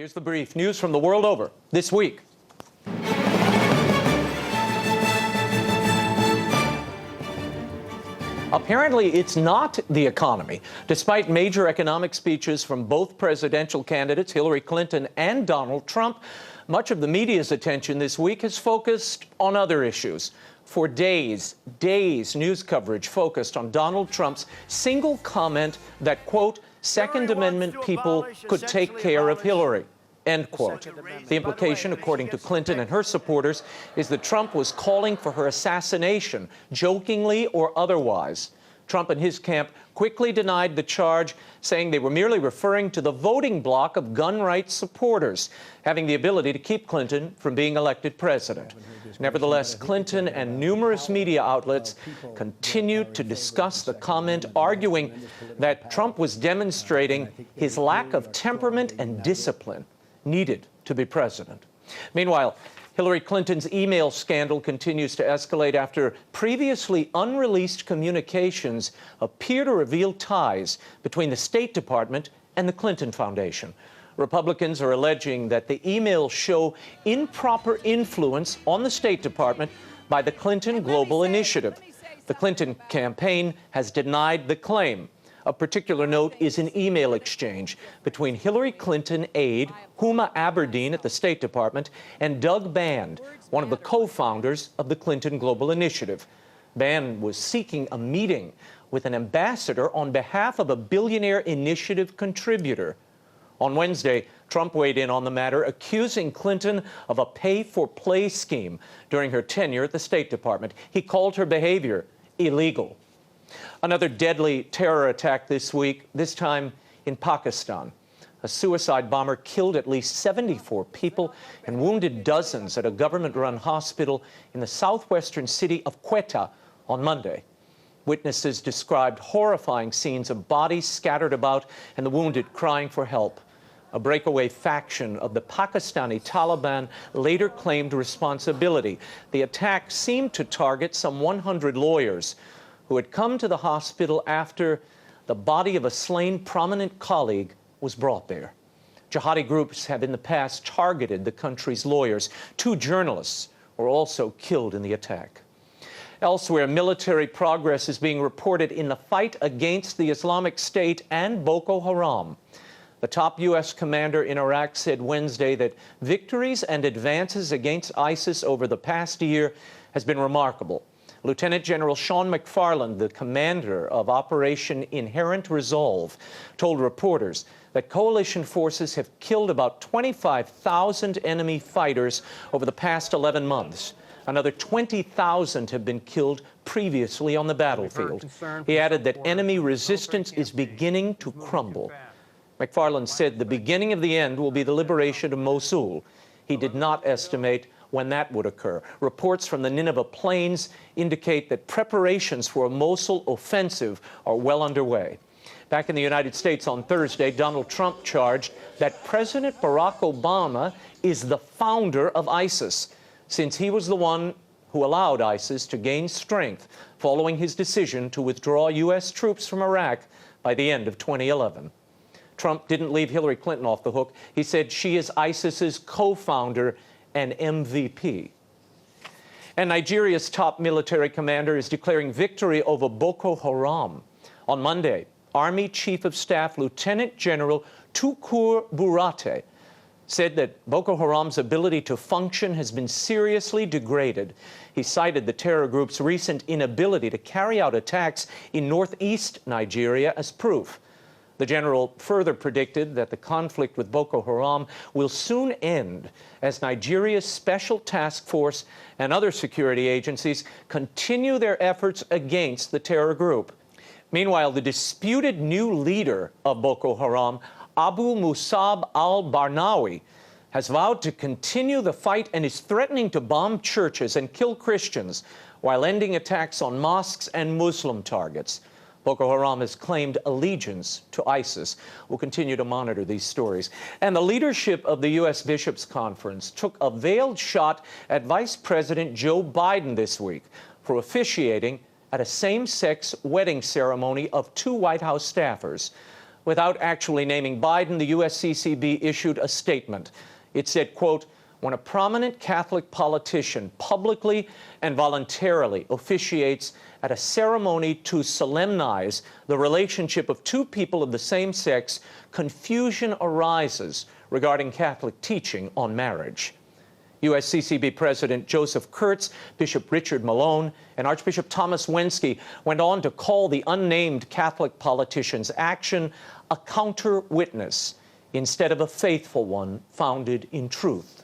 Here's the brief. News from the world over this week. Apparently, it's not the economy. Despite major economic speeches from both presidential candidates, Hillary Clinton and Donald Trump, much of the media's attention this week has focused on other issues. For days, news coverage focused on Donald Trump's single comment that, quote, Second Amendment people could take care of Hillary, end quote. The implication, according to Clinton and her supporters, is that Trump was calling for her assassination, jokingly or otherwise. Trump and his camp quickly denied the charge, saying they were merely referring to the voting bloc of gun rights supporters, having the ability to keep Clinton from being elected president. Nevertheless, Clinton and numerous media outlets continued to discuss the comment, arguing that Trump was demonstrating his lack of temperament and discipline needed to be president. Meanwhile, Hillary Clinton's email scandal continues to escalate after previously unreleased communications appear to reveal ties between the State Department and the Clinton Foundation. Republicans are alleging that the emails show improper influence on the State Department by the Clinton Global Initiative. The Clinton campaign has denied the claim. Of particular note is an email exchange between Hillary Clinton aide Huma Aberdeen at the State Department and Doug Band, one of the co-founders of the Clinton Global Initiative. Band was seeking a meeting with an ambassador on behalf of a billionaire initiative contributor. On Wednesday, Trump weighed in on the matter, accusing Clinton of a pay-for-play scheme during her tenure at the State Department. He called her behavior illegal. Another deadly terror attack this week, this time in Pakistan. A suicide bomber killed at least 74 people and wounded dozens at a government-run hospital in the southwestern city of Quetta on Monday. Witnesses described horrifying scenes of bodies scattered about and the wounded crying for help. A breakaway faction of the Pakistani Taliban later claimed responsibility. The attack seemed to target some 100 lawyers who had come to the hospital after the body of a slain prominent colleague was brought there. Jihadi groups have in the past targeted the country's lawyers. 2 journalists were also killed in the attack. Elsewhere, military progress is being reported in the fight against the Islamic State and Boko Haram. The top U.S. commander in Iraq said Wednesday that victories and advances against ISIS over the past year has been remarkable. Lieutenant General Sean McFarland, the commander of Operation Inherent Resolve, told reporters that coalition forces have killed about 25,000 enemy fighters over the past 11 months. Another 20,000 have been killed previously on the battlefield. He added that enemy resistance is beginning to crumble. McFarland said the beginning of the end will be the liberation of Mosul. He did not estimate when that would occur. Reports from the Nineveh Plains indicate that preparations for a Mosul offensive are well underway. Back in the United States on Thursday, Donald Trump charged that President Barack Obama is the founder of ISIS, since he was the one who allowed ISIS to gain strength following his decision to withdraw U.S. troops from Iraq by the end of 2011. Trump didn't leave Hillary Clinton off the hook. He said she is ISIS's co-founder and MVP. And Nigeria's top military commander is declaring victory over Boko Haram. On Monday, Army Chief of Staff Lieutenant General Tukur Burate said that Boko Haram's ability to function has been seriously degraded. He cited the terror group's recent inability to carry out attacks in northeast Nigeria as proof. The general further predicted that the conflict with Boko Haram will soon end as Nigeria's Special Task Force and other security agencies continue their efforts against the terror group. Meanwhile, the disputed new leader of Boko Haram, Abu Musab al-Barnawi, has vowed to continue the fight and is threatening to bomb churches and kill Christians while ending attacks on mosques and Muslim targets. Boko Haram has claimed allegiance to ISIS. We'll continue to monitor these stories. And the leadership of the U.S. Bishops' Conference took a veiled shot at Vice President Joe Biden this week for officiating at a same-sex wedding ceremony of 2 White House staffers. Without actually naming Biden, the USCCB issued a statement. It said, quote, "When a prominent Catholic politician publicly and voluntarily officiates at a ceremony to solemnize the relationship of two people of the same sex, confusion arises regarding Catholic teaching on marriage." USCCB President Joseph Kurtz, Bishop Richard Malone, and Archbishop Thomas Wensky went on to call the unnamed Catholic politician's action a counter-witness instead of a faithful one founded in truth.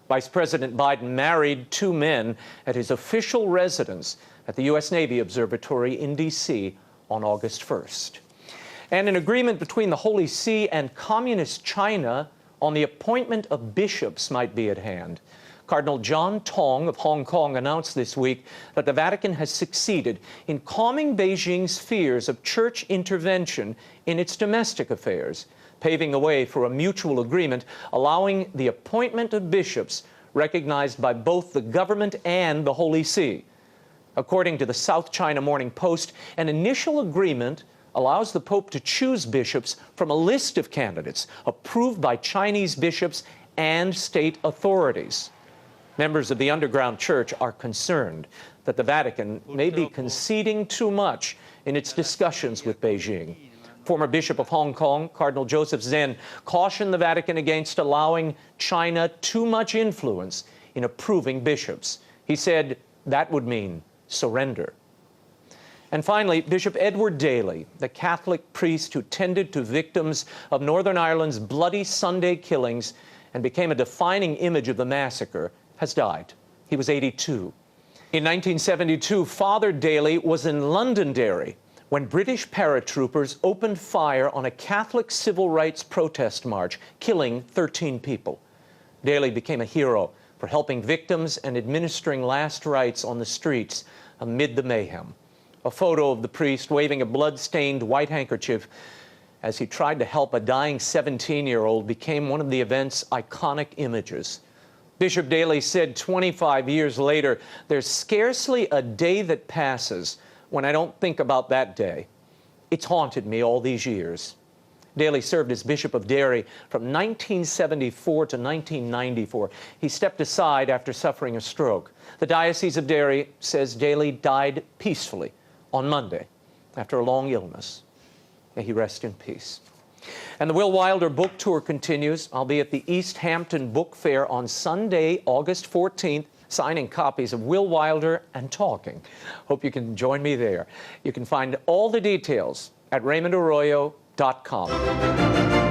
Vice President Biden married two men at his official residence at the U.S. Navy Observatory in D.C. on August 1st. And an agreement between the Holy See and Communist China on the appointment of bishops might be at hand. Cardinal John Tong of Hong Kong announced this week that the Vatican has succeeded in calming Beijing's fears of church intervention in its domestic affairs, paving the way for a mutual agreement allowing the appointment of bishops recognized by both the government and the Holy See. According to the South China Morning Post, an initial agreement allows the Pope to choose bishops from a list of candidates approved by Chinese bishops and state authorities. Members of the underground church are concerned that the Vatican may be conceding too much in its discussions with Beijing. Former Bishop of Hong Kong, Cardinal Joseph Zen, cautioned the Vatican against allowing China too much influence in approving bishops. He said that would mean surrender. And finally, Bishop Edward Daly, the Catholic priest who tended to victims of Northern Ireland's bloody Sunday killings and became a defining image of the massacre, has died. He was 82. In 1972, Father Daly was in Londonderry when British paratroopers opened fire on a Catholic civil rights protest march, killing 13 people. Daly became a hero for helping victims and administering last rites on the streets amid the mayhem. A photo of the priest waving a blood-stained white handkerchief as he tried to help a dying 17-year-old became one of the event's iconic images. Bishop Daly said 25 years later, "There's scarcely a day that passes when I don't think about that day. It's haunted me all these years." Daly served as Bishop of Derry from 1974 to 1994. He stepped aside after suffering a stroke. The Diocese of Derry says Daly died peacefully on Monday after a long illness. May he rest in peace. And the Will Wilder book tour continues. I'll be at the East Hampton Book Fair on Sunday, August 14th, signing copies of Will Wilder and talking. Hope you can join me there. You can find all the details at RaymondArroyo.com.